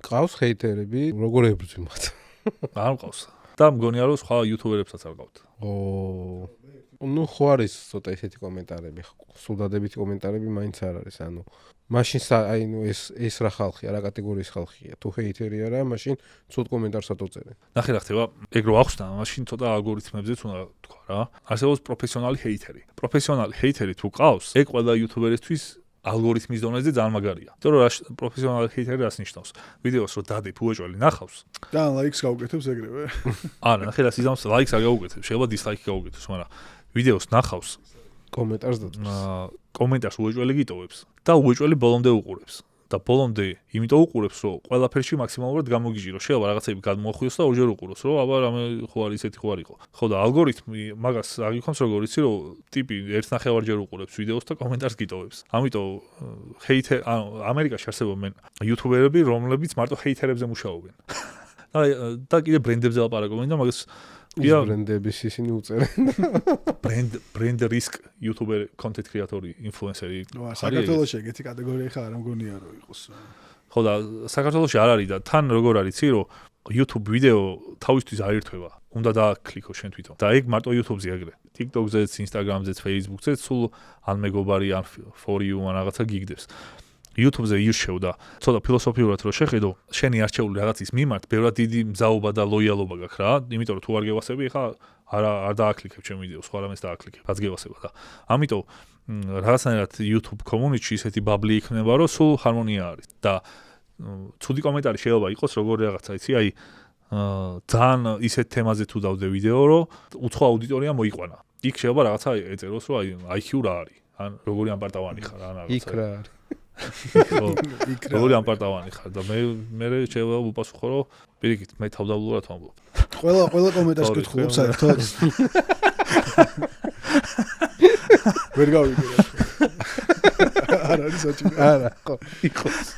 ყავს ჰეითერები, როგორ ებრძვიმათ? არ მყავს. და მგონია რომ სხვა იუთუბერებსაც არ ყავთ. ნუ ხო არის ცოტა ესეთი კომენტარები, სულ დადებითი კომენტარები მაინც არ არის, ანუ მაშინ აი ნუ ეს რა ხალხია, რა კატეგორიის ხალხია, თუ ჰეითერი არა, მაშინ ცუდ კომენტარსაც უწერენ. ნახე რა ხდება, ეგ რო ახსნა, მაშინ ცოტა ალგორითმებზეც უნდა თქვა რა. არსებობს პროფესიონალი ჰეითერი. პროფესიონალი ჰეითერი თუ ყავს, ეგ ყველა იუთუბერისთვის ალგორითმის დონეზე ძალიან მაგარია. იმიტომ რომ პროფესიონალი ჰეითერი რას ნიშნავს? ვიდეოს რო დადებ უეჭველი ნახავს და ლაიქს გაუკეთებს ეგრევე. არა, ნახე რა სიზამს ლაიქს არ გაუკეთებს, შეიძლება დისლაიქი გაუკეთოს, მაგრამ ვიდეოს ნახავს კომენტარს დადებს. კომენტარს უეჭველი გიტოვებს და უეჭველი ბოლომდე უყურებს. და ბოლომდე იმიტომ უყურებს, რომ ყველაფერში მაქსიმალურად გამოგიჟირო. შეიძლება რაღაცები გადმოახვიოს და ორჯერ უყუროს, რომ აბა რამე ხო არის ესეთი ხო არ იყო. ხო და ალგორითმი მაგას აგიქვამს როგორ იცი, რომ ტიპი ერთნახევარჯერ უყურებს ვიდეოს და კომენტარს გიტოვებს. ამიტომ ანუ ამერიკაში არსებობენ იუთუბერები, რომლებიც მარტო ჰეითერებზე მუშაობენ. და კიდე ბრენდებზე ლაპარაკობენ და მაგას ბრენდების ისინი უწერენ. ბრენდ რისკ იუთუბერ კონტენტ კრეატორი, ინფლუენსერი. საქართველოში ეგეთი კატეგორია ხარ არ მგონია რომ იყოს. ხო და საქართველოში არ არის და თან როგორ არის იცი რომ YouTube ვიდეო თავისთვის არ ირთვება. უნდა დააკლიკო შენ თვითონ. და ეგ მარტო YouTube-ზე აგრე. TikTok-ზეც, Instagram-ზეც, Facebook-ზეც სულ ან მეგობარი ან for you ან რაღაცა გიგდებს. YouTube-ზე ირჩევ და ცოტა ფილოსოფიურად რო შეხედო, შენი არჩეული რაღაცის მიმართ ბევრად დიდი მზაობა და ლოიალობა გაქვს რა. იმიტომ რომ თუ არ გევასები, ხა არ დააკლიკებ ჩემ ვიდეოს, სხვა რამეს დააკლიკებ, რაც გევასება და. ამიტომ რაღაცნაირად YouTube community-ში ისეთი ბაბლი იქნება, რომ სულ ჰარმონია არის და ცუდი კომენტარი შეიძლება იყოს როგორ რაღაცა, იცი, აი ძალიან ისეთ თემაზე თუ დავდე ვიდეო, რომ უცხო აუდიტორია მოიყვანა. იქ შეიძლება რაღაცა ეწეროს, რომ აი IQ რა არის, ან როგორი ამპარტავანი ხარ, ან რაღაცა. იქ რა არის. როგორი ამპარტავანი ხარ და მე შეიძლება უპასუხო რომ პირიქით მე თავდაბლურად ვამბობ. ყველა კომენტარს გითხულობ საერთოდ. ვერ გავიგე. არ არის საჭირო. არა, ხო, იყოს.